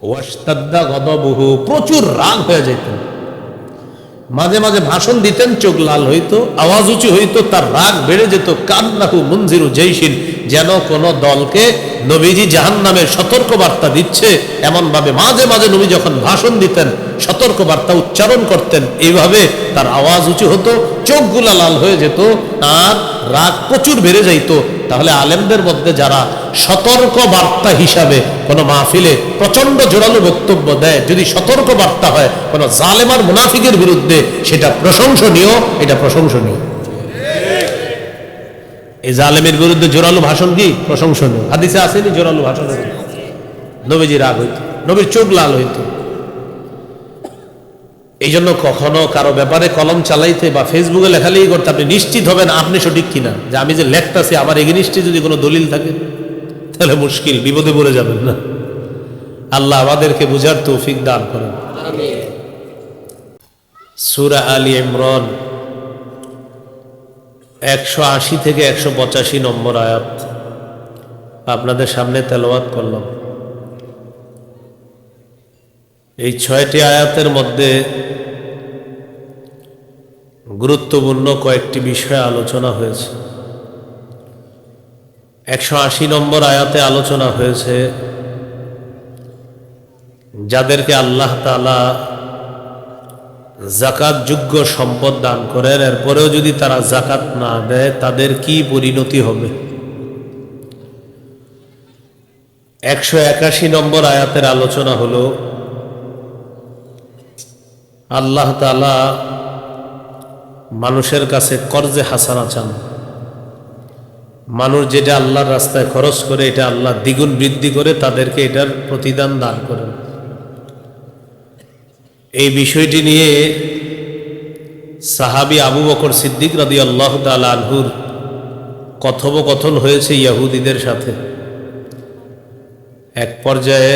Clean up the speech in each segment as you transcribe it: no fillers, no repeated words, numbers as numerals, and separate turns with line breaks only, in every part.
ওয়াশতাদ্দা গদবুহু, প্রচুর রাগ হয়ে যেতেন। মাঝে মাঝে ভাষণ দিতেন, চোখ লাল হইতো, আওয়াজ উঁচু হইতো, তার রাগ বেড়ে যেত। কান্নাহু মুনজিরু জাইশিন, যেন কোন দলকে নবীজি জাহান্নামের সতর্ক বার্তা দিচ্ছে এমন ভাবে মাঝে মাঝে নবী যখন ভাষণ দিতেন, সতর্ক বার্তা উচ্চারণ করতেন, এইভাবে তার আওয়াজ উঁচু হতো, চোখগুলা লাল হয়ে যেত, আর রাগ প্রচুর বেড়ে যাইত। তাহলে আলেমদের মধ্যে যারা সতর্ক বার্তা হিসাবে কোনো মাহফিলে প্রচন্ড জোরালো বক্তব্য দেয়, যদি সতর্ক বার্তা হয় কোনো জালেমার মুনাফিকের বিরুদ্ধে, সেটা প্রশংসনীয়, এটা প্রশংসনীয়। এই জালেমের বিরুদ্ধে জোরালো ভাষণ কি প্রশংসনীয়? হাদিসে আসেনি জোরালো ভাষণ? নবীজি রাগ হইত, নবীর চোখ লাল হইত। এই জন্য কখনো কারো ব্যাপারে কলম চালাইতে বা ফেসবুকে লেখালেখি করতে আপনি নিশ্চিত হবেন আপনি সঠিক কিনা, যে আমি যে লেখতাছি আমার এগেনিস্টে যদি কোনো দলিল থাকে তাহলে মুশকিল, বিপদে পড়ে যাবেন না। আল্লাহ আমাদেরকে বুঝার তৌফিক দান করেন। সূরা আলী ইমরান 180 থেকে 185 নম্বর আয়াত আপনাদের সামনে তেলাওয়াত করলাম। এই 6টি আয়াতের মধ্যে গুরুত্বপূর্ণ কয়েকটি বিষয় আলোচনা হয়েছে। 180 নম্বর আয়াতে আলোচনা হয়েছে যাদেরকে আল্লাহ তাআলা যাকাত যোগ্য সম্পদ দান করেন, এরপরেও যদি তারা যাকাত না দেয় তাদের কি পরিণতি হবে। 181 নম্বর আয়াতের আলোচনা হলো আল্লাহ তাআলা মানুষের কাছে কর্জে হাসানা চান। মানুষ যেটা আল্লাহর রাস্তায় খরচ করে এটা আল্লাহ দ্বিগুণ বৃদ্ধি করে তাদেরকে এটার প্রতিদান দান করেন। এই বিষয়টি নিয়ে সাহাবী আবু বকর সিদ্দিক রাদিয়াল্লাহু তাআলা আনহুর কথোপকথন হয়েছে ইহুদিদের সাথে। এক পর্যায়ে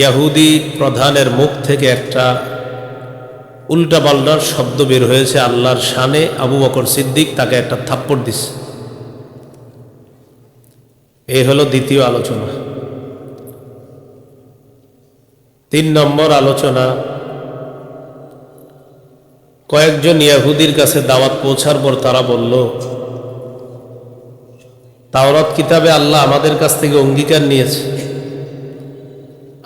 ইহুদি প্রধানের মুখ থেকে একটা উল্টাপাল্টার শব্দ বের হয়েছে আল্লাহর শানে। আবু বকর সিদ্দিক তাকে একটা থাপ্পড় দিচ্ছে। এই হলো দ্বিতীয় আলোচনা। 3 নম্বর আলোচনা, কয়েকজন ইহুদির কাছে দাওয়াত পৌঁছার পর তারা বলল, তাওরাত কিতাবে আল্লাহ আমাদের কাছ থেকে অঙ্গীকার নিয়েছে,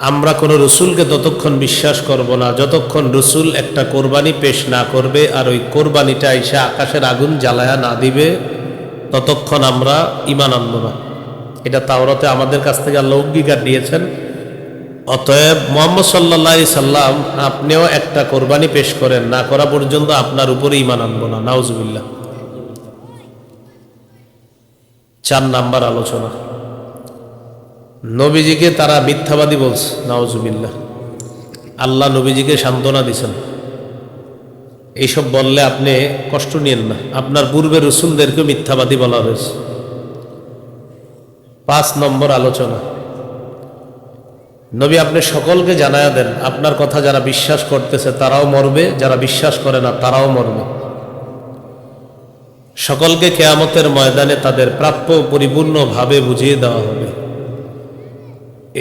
আমরা কোনো রসুলকে ততক্ষণ বিশ্বাস করব না যতক্ষণ রসুল একটা কোরবানি পেশ না করবে, আর ওই কোরবানিটা এসে আকাশের আগুন জ্বালায়া না দিবে, ততক্ষণ আমরা ঈমান আনব না। এটা তাওরাতে আমাদের কাছ থেকে আল্লাহ অঙ্গীকার নিয়েছেন। অতএব মুহাম্মদ সাল্লাল্লাহু আলাইহি সাল্লাম আপনিও একটা কোরবানি পেশ করেন, না করা পর্যন্ত আপনার উপরে ঈমান আনব না। নাউজুবিল্লাহ। 4 নাম্বার আলোচনা, নবীজিকে তারা মিথ্যাবাদী বলছে। নাউজুবিল্লাহ। আল্লাহ নবীজিকে সান্ত্বনা দিয়েছেন, এইসব বললে আপনি কষ্ট নিয়েন না, আপনার পূর্বের রাসূলদেরকে মিথ্যাবাদী বলা হয়েছে। 5 নম্বর আলোচনা, নবী আপনি সকলকে জানায়া দেন আপনার কথা যারা বিশ্বাস করতেছে তারাও মরবে, যারা বিশ্বাস করে না তারাও মরবে। সকলকে কিয়ামতের ময়দানে তাদের প্রাপ্য পরিপূর্ণভাবে বুঝিয়ে দেওয়া হবে।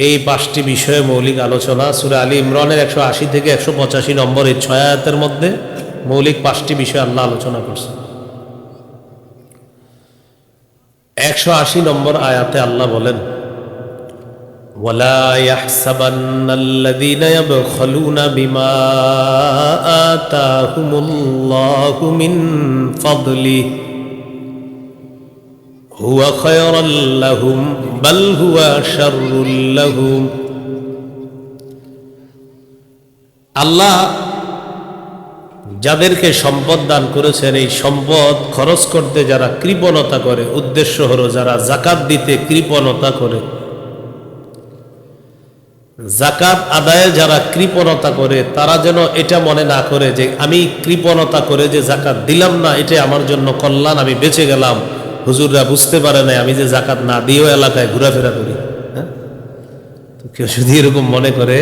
এই 5টি বিষয়ে মৌলিক আলোচনা সূরা আলী ইমরানের 180 থেকে 185 নম্বর এই 6 আয়াতের মধ্যে মৌলিক 5টি বিষয় আল্লাহ আলোচনা করছেন। 180 নম্বর আয়াতে আল্লাহ বলেন, ওয়ালা ইয়াহসাবান্নাল্লাযীনা ইয়াবখালুনা বিমা আতাহুমুল্লাহু মিন ফাদলিহি হুয়া খায়রাল লাহুম বাল হুয়া শাররুল লাহুম। আল্লাহ যাদেরকে সম্পদ দান করেছেন, এই সম্পদ খরচ করতে যারা কৃপণতা করে, উদ্দেশ্য হলো যারা যাকাত দিতে কৃপণতা করে, যাকাত আদায়ে যারা কৃপণতা করে, তারা যেন এটা মনে না করে যে আমি কৃপণতা করে যে যাকাত দিলাম না এটা আমার জন্য কল্যাণ, আমি বেঁচে গেলাম। হুজুররা বুঝতে পারে না আমি যে যাকাত না দিয়েও এলাকায় ঘোরাফেরা করি। হ্যাঁ, তো কেউ যদি এরকম মনে করে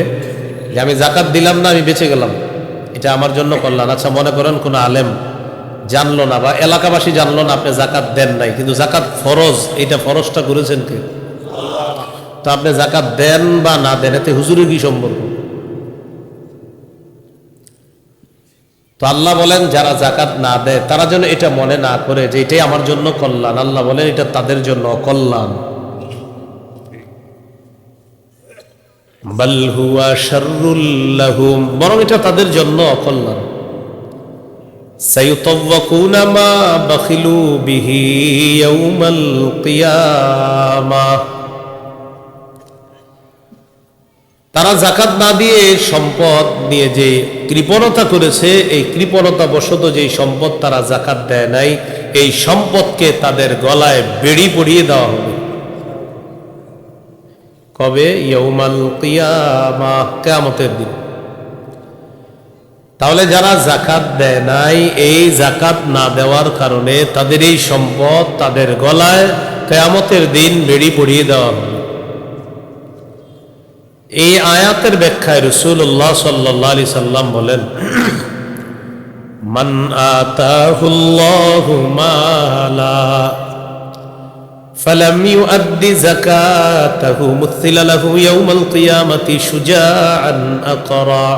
যে আমি যাকাত দিলাম না আমি বেঁচে গেলাম, এটা আমার জন্য কল্যাণ। আচ্ছা, মনে করেন কোন আলেম জানলো না বা এলাকাবাসী জানলো না আপনি যাকাত দেন নাই, কিন্তু যাকাত ফরজ, এটা ফরজটা করেছেন কে? তো তো আপনি জাকাত দেন বা না দেন এতে হুজুরের কি সম্পর্ক? তো আল্লাহ বলেন যারা জাকাত না দেয় তারা যেন এটা মনে না করে যে এটাই আমার জন্য কল্যাণ। আল্লাহ বলেন এটা তাদের জন্য অকল্যাণ। বাল হুয়া শাররুল লাহুম, বরং এটা তাদের জন্য অকল্যাণ। সায়ুতাওয়াকুনা মা বাখিলু বিহি ইয়াউমাল কিয়ামাহ, তারা জাকাত না দিয়ে সম্পদ নিয়ে যে কৃপণতা করেছে, এই কৃপণতা বশত যে সম্পদ তারা জাকাত দেয় নাই, এই সম্পদকে তাদের গলায় বেড়ি পরিয়ে দেওয়া হবে। কবে? ইয়াউমাল কিয়ামাহ, কিয়ামতের দিন। তাহলে যারা জাকাত দেয় নাই, এই জাকাত না দেওয়ার কারণে তাদের এই সম্পদ তাদের গলায় কিয়ামতের দিন বেড়ি পরিয়ে দেওয়া হবে। এই আয়াতের ব্যাখ্যায় রাসূলুল্লাহ সাল্লাল্লাহু আলাইহি সাল্লাম বলেন, মান আতাহুল্লাহু মালা ফালাম ইউআদ্দি যাকাতাহু মুথিলা লাহু ইয়াউমাল কিয়ামাতি শুজাআন আকরা,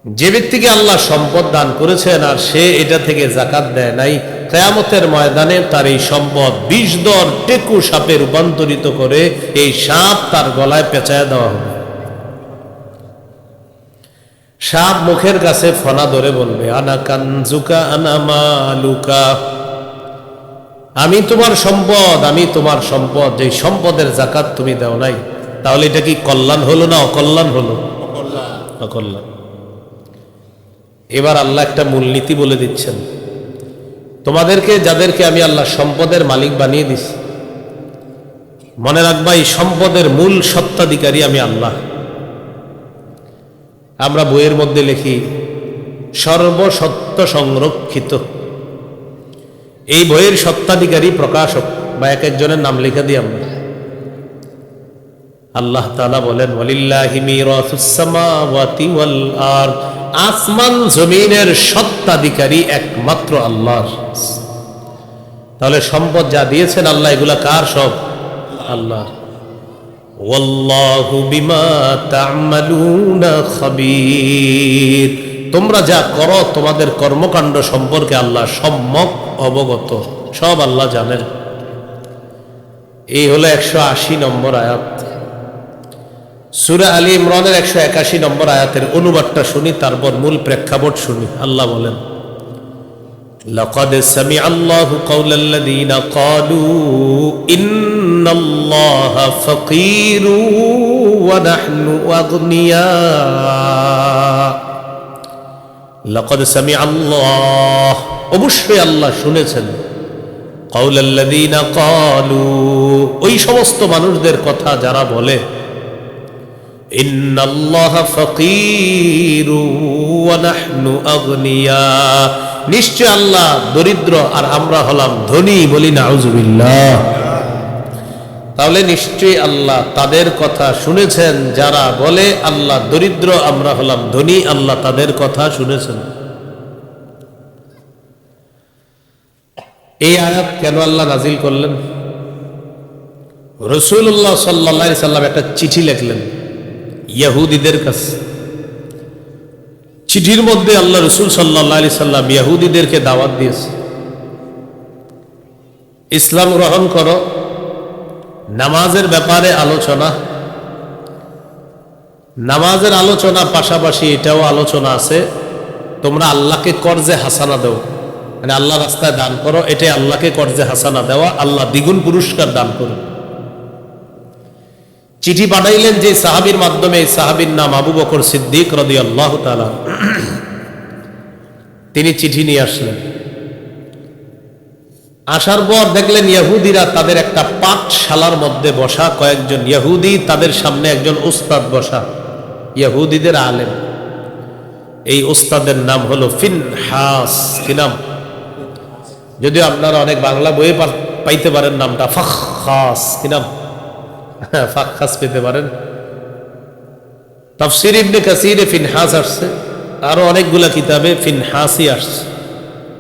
যে ব্যক্তিকে আল্লাহ সম্পদ দান করেছেন আর সে এটা থেকে জাকাত দেয় নাই, কিয়ামতের ময়দানে তার এই সম্পদ 20 দর টেকু সাপে রূপান্তরিত করে এই সাপ তার গলায় পেঁচায় দেওয়া হবে। সাপ মুখের কাছে ফনা ধরে বলবে, আনা কানজুকা আনা মালুকা, আমি তোমার সম্পদ, আমি তোমার সম্পদ, যে সম্পদের জাকাত তুমি দাও নাই। তাহলে এটা কি কল্যাণ হলো না অকল্যাণ হলো? অকল্যাণ। এবার আল্লাহ একটা মূলনীতি বলে দিচ্ছেন, তোমাদেরকে যাদেরকে আমি আল্লাহ সম্পদের মালিক বানিয়ে দিছি, মনে রাখবা এই সম্পদের মূল সত্ত্বাধিকারী আমি আল্লাহ। আমরা বইয়ের মধ্যে লিখি সর্বসত্য সংরক্ষিত। এই বইয়ের সত্ত্বাধিকারী প্রকাশক বা এক একজনের নাম লিখে দিই আমরা। আল্লাহ তাআলা বলেন, ওয়ালিল্লাহি মিরাসুস সামাওয়াতি ওয়াল আরদ, আসমান জমিনের সত্ত্বাধিকারী একমাত্র আল্লাহ। তাহলে সম্পদ যা দিয়েছেন আল্লাহ, এগুলা কার? সব আল্লাহ। ওয়াল্লাহু বিমা তা'মালুনা খাবীর, তোমরা যা করো তোমাদের কর্মকাণ্ড সম্পর্কে আল্লাহ সম্যক অবগত, সব আল্লাহ জানেন। এই হলো 180 নম্বর আয়াত। সূরা আলী ইমরানের 181 নম্বর আয়াতের অনুবাদটা শুনি, তারপর মূল প্রেক্ষাপট শুনি। আল্লাহ বলেন, লাকাদ সামিআল্লাহু কাওলাল্লাযীনা ক্বালু ইন্নাল্লাহা ফাকীরু ওয়া নাহনু আগনিয়া, লাকাদ সামিআল্লাহ, অবশ্যই আল্লাহ শুনেছেন, কাওলাল্লাযীনা ক্বালু, ওই সমস্ত মানুষদের কথা যারা বলে, ইন্নাল্লাহা ফাকীরু ওয়া নাহনু আগনিয়া, নিশ্চয় আল্লাহ দরিদ্র আর আমরা হলাম ধনী। বলি নাউযুবিল্লাহ। তাহলে নিশ্চয়ই আল্লাহ তাদের কথা শুনেছেন যারা বলে আল্লাহ দরিদ্র আমরা হলাম ধনী, আল্লাহ তাদের কথা শুনেছেন। এই আয়াত কেন আল্লাহ নাজিল করলেন? রাসূলুল্লাহ সাল্লাল্লাহু আলাইহি সাল্লাম একটা চিঠি লিখলেন ইহুদিদের কাছে। চিঠির মধ্যে আল্লাহ রাসূল সাল্লাল্লাহু আলাইহি সাল্লাম ইহুদিদেরকে দাওয়াত দিয়েছে, ইসলাম গ্রহণ করো, নামাজের ব্যাপারে আলোচনা, নামাজের আলোচনা পাশাপাশি এটাও আলোচনা আছে তোমরা আল্লাহকে কর্জে হাসানা দাও, মানে আল্লাহ রাস্তায় দান করো, এটাই আল্লাহকে কর্জে হাসানা দেওয়া, আল্লাহ দ্বিগুণ পুরস্কার দান করো। চিঠি পাঠাইলেন যে সাহাবীর মাধ্যমে, এই সাহাবীর নাম আবু বকর সিদ্দিক রাদিয়াল্লাহু তাআলা। তিনি চিঠি নিয়ে আসলেন। আসার পর দেখলেন ইহুদিরা তাদের একটা পাঠশালার মধ্যে বসা, কয়েকজন ইহুদি, তাদের সামনে একজন উস্তাদ বসা, ইহুদিদের আলেম। এই উস্তাদের নাম হলো ফিনহাস। কি নাম? যদিও আপনারা অনেক বাংলা বইয়ে পাইতে পারেন নামটা ফাখখাস। কি নাম? ফাখখাস পেতে পারেন। তাফসীর ইবনে কাসীরে ফিনহাস আসছে, আরো অনেকগুলা কিতাবে ফিনহাসই আসছে।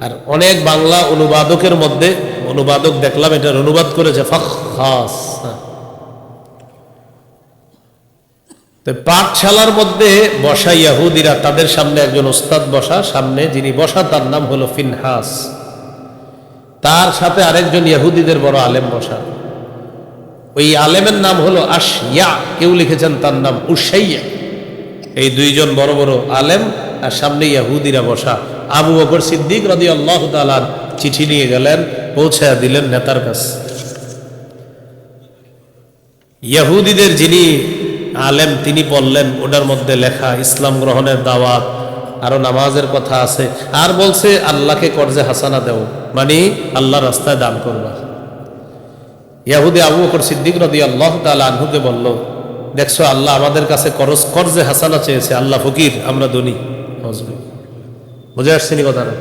আর অনেক বাংলা অনুবাদকের মধ্যে অনুবাদক দেখলাম এটার অনুবাদ করেছে ফাখখাস। তো পাঠশালার মধ্যে বসা ইহুদিরা, তাদের সামনে একজন ওস্তাদ বসা, সামনে যিনি বসা তার নাম হলো ফিনহাস, তার সাথে আরেকজন ইহুদিদের বড় আলেম বসা। ওই আলেমের নাম হলো আশইয়া, কেউ লিখেছেন তার নাম উসাইয়া। এই দুইজন বড় বড় আলেম, আর সামনে ইহুদিরা বসা। আবু বকর সিদ্দিক রাদিয়াল্লাহু তাআলা চিঠি নিয়ে গেলেন, পৌঁছায়া দিলেন নেতার কাছে। ইহুদিদের যিনি আলেম তিনি বললেন, ওটার মধ্যে লেখা ইসলাম গ্রহণের দাওয়াত, আরো নামাজের কথা আছে, আর বলছে আল্লাহকে কর্জে হাসানা দেও, মানে আল্লাহর রাস্তায় দান করবা। ইহুদি আবু বকর সিদ্দিক রাদিয়াল্লাহু তাআলা আনহুকে বলল, দেখছো আল্লাহ আমাদের কাছে কর্জে হাসানা চেয়েছে, আল্লাহ ফকির, আমরা ধনী। বুঝে আসছেনি কথাটা?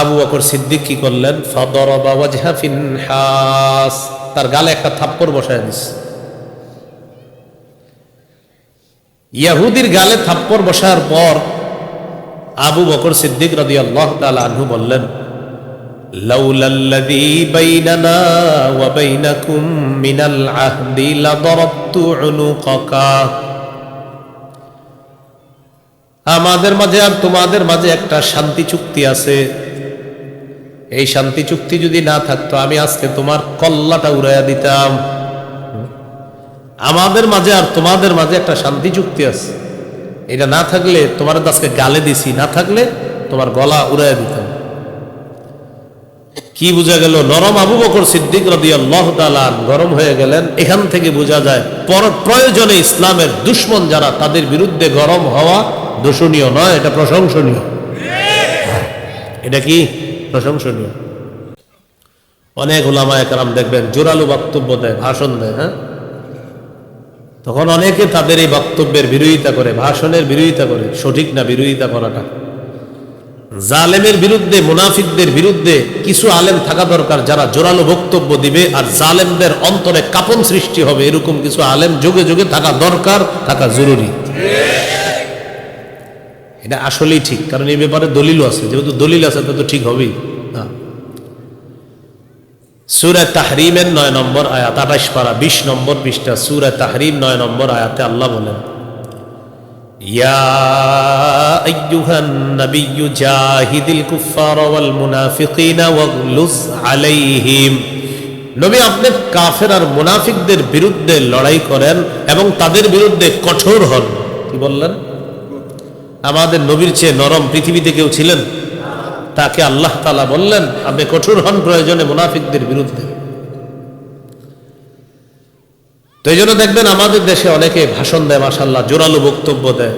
আবু বকর সিদ্দিক কি করলেন? ফাদরাবা ওয়াজহা ফিনহাস, তার গালে একটা থাপ্পড় বসায় দিস। ইহুদির গালে থাপ্পড় বসার পর আবু বকর সিদ্দিক রাদিয়াল্লাহু তাআলা আনহু বললেন, লাউলাল্লাযী বাইনানা ওয়া বাইনাকুম মিনাল আহদি লাদারাবতু উনুকাকা। আমাদের মাঝে আর তোমাদের মাঝে একটা শান্তি চুক্তি আছে, এই শান্তি চুক্তি যদি না থাকতো আমি আজকে তোমার কল্লাটা উড়াইয়া দিতাম। আমাদের মাঝে আর তোমাদের মাঝে একটা শান্তি চুক্তি আছে, এটা না থাকলে তোমার আজকে গালে দিছি, না থাকলে তোমার গলা উড়াইয়া দিতাম। কি বোঝা গেল? নরম আবু বকর সিদ্দিক রাদিয়াল্লাহু তাআলা গরম হয়ে গেলেন। এখান থেকে বোঝা যায় প্রয়োজনে ইসলামের দুশমন যারা, তাদের বিরুদ্ধে গরম হওয়া দোষণীয় নয়, এটা প্রশংসনীয়। এটা কি প্রশংসনীয়? অনেক উলামায়ে কেরাম দেখবেন জোরালো বক্তব্য দেয়, ভাষণ দেয়, হ্যাঁ, তখন অনেকে তাদের এই বক্তব্যের বিরোধিতা করে, ভাষণের বিরোধিতা করে। সঠিক না বিরোধিতা করাটা। জালেমের বিরুদ্ধে, মুনাফিকদের বিরুদ্ধে কিছু আলেম থাকা দরকার, যারা জোরালো বক্তব্য দিবে আর জালেমদের অন্তরে কাঁপন সৃষ্টি হবে, এরকম কিছু আলেম যুগে যুগে থাকা দরকার, থাকা জরুরি। এটা আসলেই ঠিক, কারণ এই ব্যাপারে দলিলও আছে। যেহেতু দলিল আছে তা তো ঠিক হবেই। সূরা তাহরিমের 9 নম্বর আয়াত, 28 পারা 20 নম্বর পৃষ্ঠা, সূরা তাহরিম 9 নম্বর আয়াতে আল্লাহ বলেন, ইয়া আইয়ুহান নাবিয়্যু জাহিদিল কুফফারা ওয়াল মুনাফিকিনা ওয়াগলুজ আলাইহিম। নবী, আপনি কাফের আর মুনাফিকদের বিরুদ্ধে লড়াই করেন এবং তাদের বিরুদ্ধে কঠোর হন। কি বললেন? আমাদের নবীর চেয়ে নরম পৃথিবীতে কেউ ছিলেন? তাকে আল্লাহ তাআলা বললেন, আপনি কঠোর হন প্রয়োজনে মুনাফিকদের বিরুদ্ধে। তো এই জন্য দেখবেন আমাদের দেশে অনেকে ভাষণ দেয়, মাশাআল্লাহ, জোরালো বক্তব্য দেয়।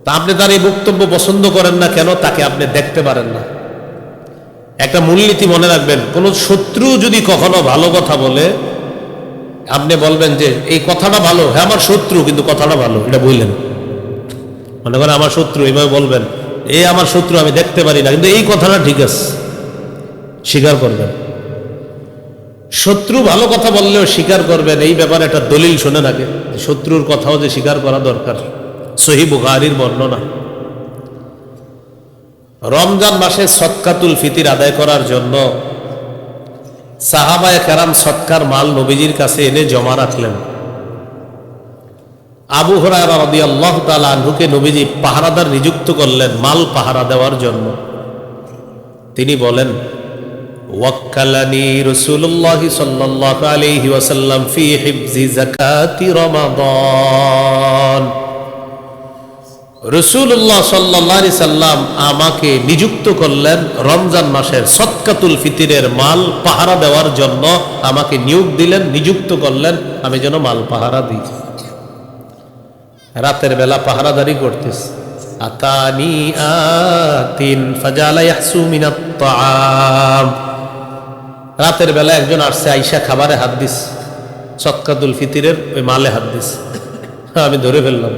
তা আপনি তার এই বক্তব্য পছন্দ করেন না কেন? তাকে আপনি দেখতে পারেন না। একটা মূলনীতি মনে রাখবেন, কোন শত্রু যদি কখনো ভালো কথা বলে, আপনি বলবেন যে এই কথাটা ভালো, হ্যাঁ আমার শত্রু কিন্তু কথাটা ভালো, এটা বললেন। মনে করেন আমার শত্রু, এইভাবে বলবেন, এই আমার শত্রু, আমি দেখতে পারি না কিন্তু এই কথাটা ঠিক আছে, স্বীকার করবেন। শত্রু ভালো কথা বললেও স্বীকার করবেন, এই ব্যাপারে একটা দলিল শুনে নাকি শত্রুর কথাও যে স্বীকার করা দরকার। সহিহ বুখারীর বর্ণনা, রমজান মাসে সদকাতুল ফিতির আদায় করার জন্য সাহাবায়ে কেরাম সদকার মাল নবীজির কাছে এনে জমা রাখলেন। আবু হুরায়রা রাদিয়াল্লাহু তাআলা আনহুকে নবীজি পাহারাদার নিযুক্ত করলেন মাল পাহারা দেওয়ার জন্য। তিনি বলেন, ওয়াক্কালানি রাসূলুল্লাহ সাল্লাল্লাহু আলাইহি ওয়াসাল্লাম ফি হিফজি যাকাতি রমাদান। রাসূলুল্লাহ সাল্লাল্লাহু আলাইহি সাল্লাম আমাকে নিযুক্ত করলেন রমজান মাসের সদকাতুল ফিতরের মাল পাহারা দেওয়ার জন্য। আমাকে নিয়োগ দিলেন, নিযুক্ত করলেন, আমি যেন মাল পাহারা দিই। রাতের বেলা পাহারাদারি করতেছে। আতানি আতিন ফাজালা ইয়াহসু মিনাত তাআম। রাতের বেলা একজন আসছে, আইসা খাবারে হাত দিস, সদকাতুল ফিতরের ওই মালে হাত দিস। আমি ধরে ফেললাম,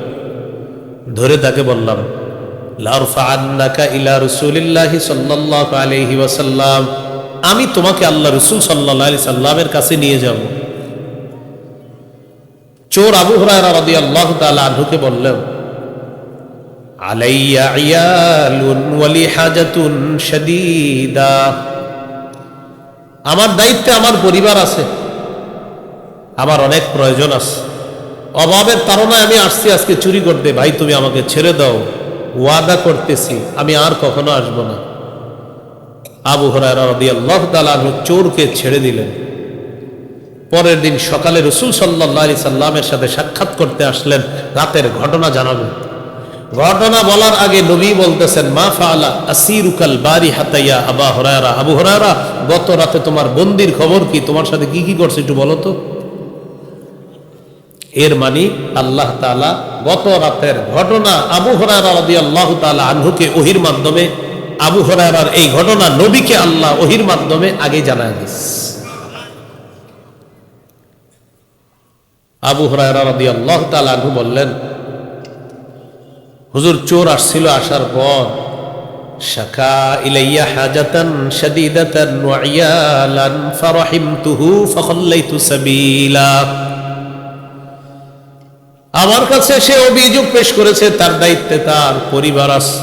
ধরে তাকে বললাম, লারফাআন্নাকা ইলা রাসূলিল্লাহি সাল্লাল্লাহু আলাইহি ওয়াসাল্লাম, আমি তোমাকে আল্লাহ রাসূল সাল্লাল্লাহু আলাইহি সাল্লামের কাছে নিয়ে যাব। চোর আবু হুরায়রা রাদিয়াল্লাহু তাআলা আনহুকে বললেন, আলাইয়া ইয়ালুন ওয়া লি হাজাতুন শাদীদা, আমার দায়িত্বে আমার পরিবার আছে, আমার অনেক প্রয়োজন আছে। অভাবের তাড়নায় আমি আসছি আজকে চুরি করতে, ভাই তুমি আমাকে ছেড়ে দাও, ওয়াদা করতেছি আমি আর কখনো আসবো না। আবু হুরায়রা রাদিয়াল্লাহু তাআলা আনহু চোরকে ছেড়ে দিলেন। পরের দিন সকালে রাসূল সাল্লাল্লাহু আলাইহি সাল্লামের সাথে সাক্ষাৎ করতে আসলেন, রাতের ঘটনা জানাবেন। ঘটনা বলার আগে নবী বলতেছেন, মা ফাআলা আসিরুকাল বারিহাতা ইয়া আবা হুরায়রা, আবু হুরায়রা গত রাতে তোমার বন্দির খবর কি, তোমার সাথে কি কি করছে একটু বলো তো। এর মানে আল্লাহ তাআলা গত রাতের ঘটনা আবু হুরায়রা রাদিয়াল্লাহু তাআলা আনহুকে ওহীর মাধ্যমে, আবু হুরায়রার এই ঘটনা নবীকে আল্লাহ ওহীর মাধ্যমে আগে জানায় দিয়েছে। আবু হুরায়রা রাদিয়াল্লাহু তাআলা আনহু বললেন, হুজুর চোর আসছিল, আসার পর শাকা ইলাইয়া হাজাতান শাদীদাতান ওয়া ইয়ালান ফারাহিমতুহু ফাখাল্লাইতু সাবিলা। আমার কাছে সে অভিযোগ পেশ করেছে, তার দায়িত্বে তার পরিবার আছে,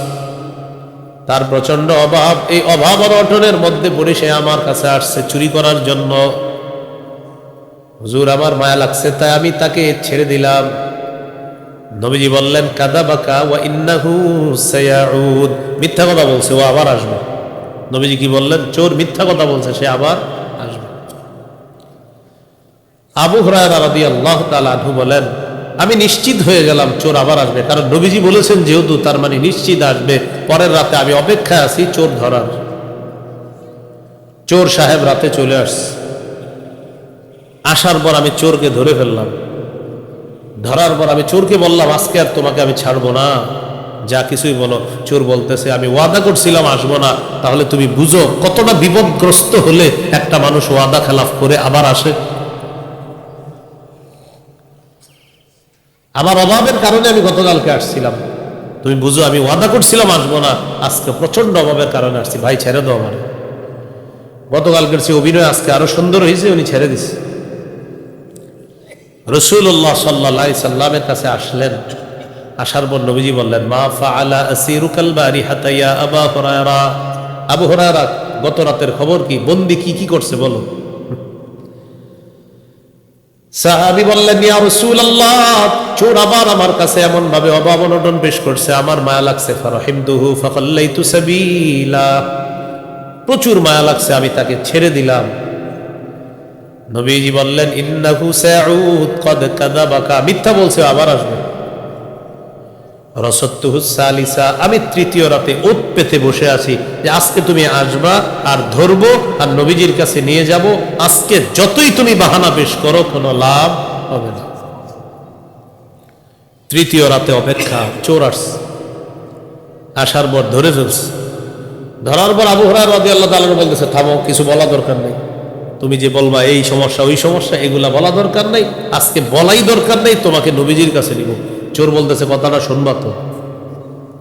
তার প্রচন্ড অভাব, এই অভাব অনটনের মধ্যে পড়ে সে আমার কাছে আসছে চুরি করার জন্য। হুজুর আমার মায়া লাগছে, তাই আমি তাকে ছেড়ে দিলাম। নবীজি বললেন, কাযাবাকা ওয়া ইন্নাহু সায়াউদ, মিথ্যা কথা বলছে, ও আবার আসবে। নবীজি কি বললেন? চোর মিথ্যা কথা বলছে, সে আবার আসবে। আবু হুরায়রা রাদিয়াল্লাহু তাআলা আনহু বলেন, আমি নিশ্চিত হয়ে গেলাম চোর আবার আসবে, কারণ নবীজি বলেছেন যেহেতু, তার মানে নিশ্চিত আসবে। পরের রাতে আমি অপেক্ষায় আছি চোর ধরার। চোর সাহেব রাতে চলে আসছে, আসার পর আমি চোরকে ধরে ফেললাম। ধরার পর আমি চোরকে বললাম, আজকে আর তোমাকে আমি ছাড়বো না, যা কিছুই বলো। চোর বলতেছে, আমি ওয়াদা করছিলাম আসবো না। তাহলে তুমি বুঝো কতটা বিপদগ্রস্ত হলে একটা মানুষ ওয়াদা খেলাফ করে আবার আসে। আমার অভাবের কারণে আমি গতকালকে আসছিলাম, তুমি বুঝো আমি ওয়াদা করছিলাম আসবো না, আজকে প্রচন্ড অভাবের কারণে আসছি, ভাই ছেড়ে দাও আমার। গতকালকের সে অভিনয় আজকে আরো সুন্দর হয়েছে, উনি ছেড়ে দিচ্ছে। রাসূলুল্লাহ সাল্লাল্লাহু আলাইহি সাল্লামের কাছে আসলেন, আসার পর নবীজি বললেন, মা ফাআলা আসিরুকাল বারিহাতা ইয়া আবা হুরায়রা, আবু হুরায়রা গত রাতের খবর কি, বন্দী কি কি করছে বলো। সাহাবী বললেন, ইয়া রাসূলুল্লাহ চোর আবার আমার কাছে এমন ভাবে অভাব অনটন পেশ করছে, আমার মায়া লাগছে, ফারাহিমতুহু ফাখাল্লাইতু সাবিলা, প্রচুর মায়া লাগছে, আমি তাকে ছেড়ে দিলাম। নবীজি বললেন, ইন্নাহু সাউদ কদ কাযাবাকা, মিথ্যা বলছে, আবার আসবে। রাসাতুহু সালিসা, আমি তৃতীয় রাতে ওত পেতে বসে আছি যে আজকে তুমি আসবা আর ধরবো আর নবীজির কাছে নিয়ে যাব, আজকে যতই তুমি বাহানা পেশ করো কোনো লাভ হবে না। তৃতীয় রাতে অপেক্ষা, চোর আসছে, আসার পর ধরে ফেলছে। ধরার পর আবু হুরায়রা রাদিয়াল্লাহু তাআলা বলতেছে, থামো, কিছু বলা দরকার নেই, তুমি যে বলবা এই সমস্যা ওই সমস্যা, এগুলা বলা দরকার নেই, আজকে বলাই দরকার নেই, তোমাকে নবীজির কাছে নিব। চোর বলতেছে, কথাটা শুনবা তো।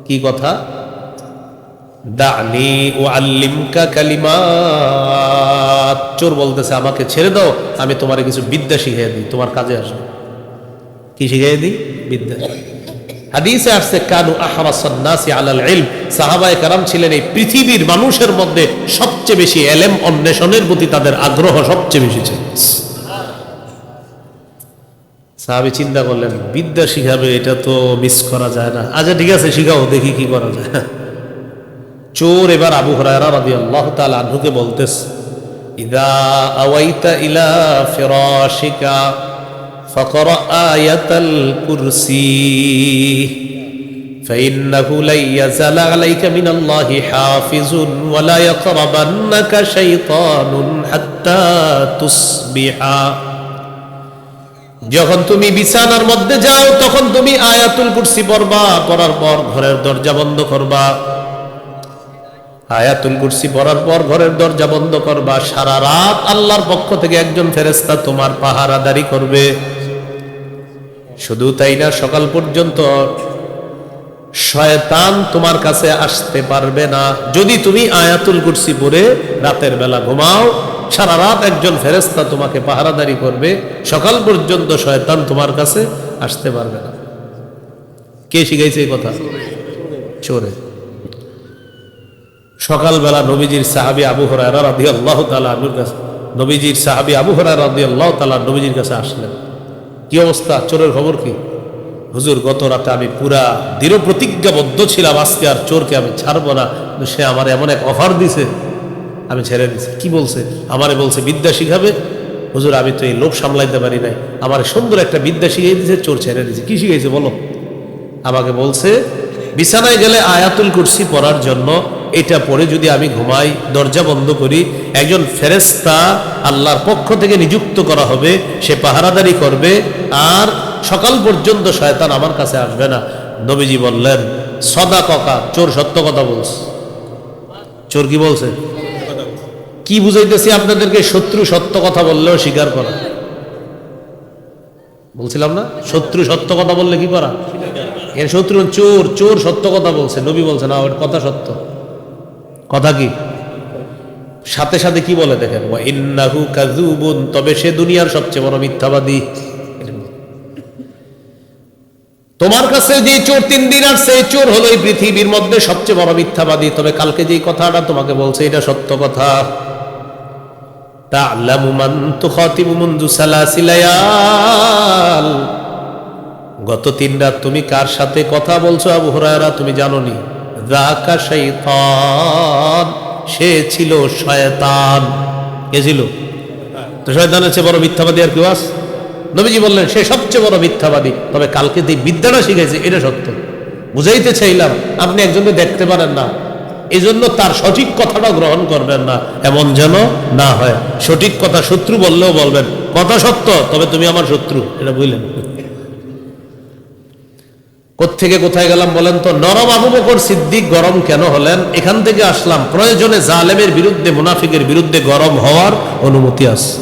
কি কথা? দানি উআল্লিমকা কালিমাত, চোর বলতেছে আমাকে ছেড়ে দাও, আমি তোমারে কিছু বিদ্যা শিখিয়ে দিই, তোমার কাজে আসবে। কি শিখিয়ে দিই? বিদ্যা। হাদিসে আসছে, কানু আহরাসান নাসি আলাল ইলম, সাহাবায়ে কেরাম ছিলেন এই পৃথিবীর মানুষের মধ্যে সবচেয়ে বেশি ইলম অন্বেষণের প্রতি তাদের আগ্রহ সবচেয়ে বেশি ছিল। সাহাবী চিন্তা করলেন, বিদ্যা শিখাবে, এটা তো মিস করা যায় না। আচ্ছা ঠিক আছে, শিখাও, দেখি কি করা যায়। চোর এবার আবু হুরায়রা রাদিয়াল্লাহু তাআলা আনহুকে বলতেছে, ইদা আওয়াইতা ইলা ফিরাশিকা ফাকরা আয়াতাল কুরসি فإنه لن يزال عليك من الله حافظ ولا يقربنك شيطان حتى تصبح। যখন তুমি বিছানার মধ্যে যাও তখন তুমি আয়াতুল কুরসি পড়বা, পড়ার পর ঘরের দরজা বন্ধ করবা। আয়াতুল কুরসি পড়ার পর ঘরের দরজা বন্ধ করবা। সারা রাত আল্লাহর পক্ষ থেকে একজন ফেরেশতা তোমার পাহারাদারি করবে। শুধু তাই না, সকাল পর্যন্ত শয়তান তোমার কাছে আসতে পারবে না। যদি তুমি আয়াতুল কুরসি পড়ে রাতের বেলা ঘুমাও, সারা রাত একজন ফেরেশতা তোমাকে পাহারাদারি করবে, সকাল পর্যন্ত শয়তান তোমার কাছে আসতে পারবে না। কে শিখাইছে এই কথা? চোরে। সকালবেলা নবীজির সাহাবী আবু হুরায়রা রাদিয়াল্লাহু তাআলা আনহুর কাছে, নবীজির সাহাবী আবু হুরায়রা রাদিয়াল্লাহু তাআলা নবীজির কাছে আসলেন কি অবস্থা, চোরের খবর কি? হুজুর গত রাতে আমি পুরা দৃঢ় প্রতিজ্ঞাবদ্ধ ছিলাম আজকে আর চোরকে আমি ছাড়বো না, কিন্তু সে আমার এমন এক অফার দিছে আমি ছেড়ে দিছি। কি বলছে? আমারে বলছে বিদ্যা শিখাবে। হুজুর আমি তো এই লোভ সামলাইতে পারি নাই, আমার সুন্দর একটা বিদ্যা শিখিয়ে দিয়েছে, চোর ছেড়ে দিয়েছে। কি শিখাইছে বলো? আমাকে বলছে বিছানায় গেলে আয়াতুল কুরসি পড়ার জন্য এটা পড়ে যদি আমি ঘুমাই, দরজা বন্ধ করি, একজন ফেরেশতা আল্লাহর পক্ষ থেকে নিযুক্ত করা হবে, সে পাহারাদারি করবে আর সকাল পর্যন্ত শয়তান আমার কাছে আসবে না। নবীজি বললেন সদাকা, চোর সত্য কথা বলছে। চোর কি বলছে? কি বুঝাইতেছি আপনাদেরকে? শত্রু সত্য কথা বললেও স্বীকার করা। বলছিলাম না, শত্রু সত্য কথা বললে কি করা? এর শত্রু চোর, চোর সত্য কথা বলছে, নবী বলছে না ওর কথা সত্য। কথা কি? সাথে সাথে কি বলে দেখেন, ওয়া ইন্নাহু কাযুবুন, তবে সে দুনিয়ার সবচেয়ে বড় মিথ্যাবাদী। তোমার কাছে যে চোর 3 দিন আসছে, এই চোর হলো এই পৃথিবীর মধ্যে সবচেয়ে বড় মিথ্যাবাদী। তবে কালকে যে কথাটা তোমাকে বলছে এটা সত্য কথা। তা'লামু মান তুখাতিবু মুনযু সালাসিলায়াল, গত 3 রাত তুমি কার সাথে কথা বলছো আবু হুরায়রা তুমি জানোনি? যাকা শাইতান, সে ছিল শয়তান। কে ছিল? তো শয়তানের চেয়ে বড় মিথ্যাবাদী আর কেউ আছে? নবীজি বললেন সে সবচেয়ে বড় মিথ্যাবাদী, তবে কালকে যে বিদ্যাটা শিখেছে এটা সত্য। বুঝাইতে চাইলাম আপনি একজনকে দেখতে পারেন না, এই জন্য তার সঠিক কথাটা গ্রহণ করবেন না, এমন যেন না হয়। সঠিক কথা শত্রু বললেও বলবেন কথা সত্য, তবে তুমি আমার শত্রু, এটা বুঝলেন? কোত্থেকে কোথায় গেলাম বলেন তো? নরম আবু বকর সিদ্দিক গরম কেন হলেন? এখান থেকে আসলাম। প্রয়োজনে জালেমের বিরুদ্ধে, মুনাফিকের বিরুদ্ধে গরম হওয়ার অনুমতি আছে।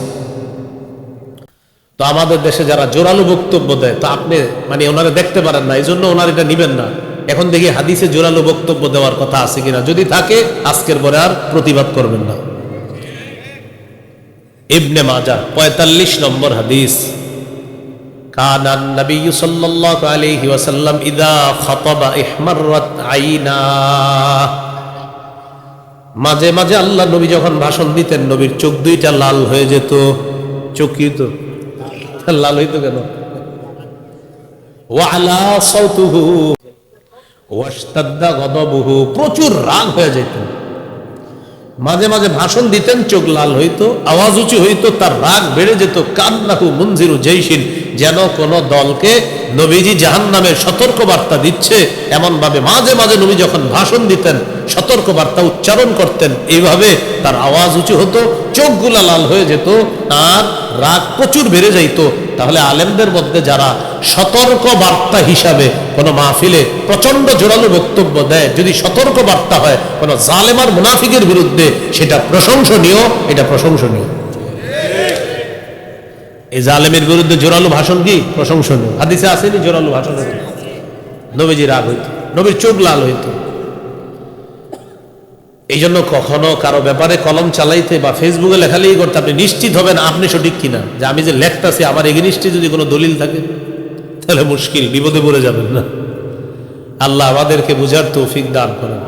তো আমাদের দেশে যারা জোরালো বক্তব্য দেয়, তো আপনি মানে ওনারা দেখতে পারেন না, এই জন্য ওনার এটা নিবেন না। এখন দেখি হাদিসে জোরালো বক্তব্য দেওয়ার কথা আছে কিনা, যদি থাকে আজকের পরে আর প্রতিবাদ করবেন না। ইবনে মাজাহ 45 নম্বর হাদিস, কানান নবী সাল্লাল্লাহু আলাইহি ওয়াসাল্লাম ইযা খাতাবা ইহমাররাত আইনা, মাঝে মাঝে আল্লাহ নবী যখন ভাষণ দিতেন নবীর চোখ দুইটা লাল হয়ে যেত। চোখ কি তো লাল হইতো কেন? ওয়ালা সাউতুহু ওয়াশতাদ্দা গদাবুহু, প্রচুর রাগ হয়ে যেত। মাঝে মাঝে ভাষণ দিতেন, চোখ লাল হইতো, আওয়াজ উঁচু হইতো, তার রাগ বেড়ে যেত। কান্নাহু মুনজিরু জাইশিন, যেন কোন দলকে নবীজি জাহান্নামের সতর্ক বার্তা দিচ্ছে এমন ভাবে মাঝে মাঝে নবী যখন ভাষণ দিতেন, সতর্ক বার্তা উচ্চারণ করতেন, এইভাবে তার আওয়াজ উঁচু হতো, চোখগুলা লাল হয়ে যেত আর রাগ প্রচুর বেড়ে যাইত। তাহলে আলেমদের মধ্যে যারা সতর্ক বার্তা হিসাবে কোন মাহফিলে প্রচন্ড জোরালো বক্তব্য দেয়, যদি সতর্ক বার্তা হয় কোন জালেম আর মুনাফিকের বিরুদ্ধে, সেটা প্রশংসনীয়, এটা প্রশংসনীয়। এই জালেমের বিরুদ্ধে জোরালো ভাষণ কি প্রশংসনীয়? হাদিসে আসেনি জোরালো ভাষণ? নবীজি রাগ হইত, নবীর চোখ লাল হইত। এই জন্য কখনো কারো ব্যাপারে কলম চালাইতে বা ফেসবুকে লেখালেখি করতে আপনি নিশ্চিত হবেন আপনি সঠিক কিনা, যে আমি যে লেখতাছি আমার এগেনিস্টে যদি কোনো দলিল থাকে তাহলে মুশকিল, বিপদে পড়ে যাবেন না। আল্লাহ আমাদেরকে বুঝার তৌফিক দান করেন।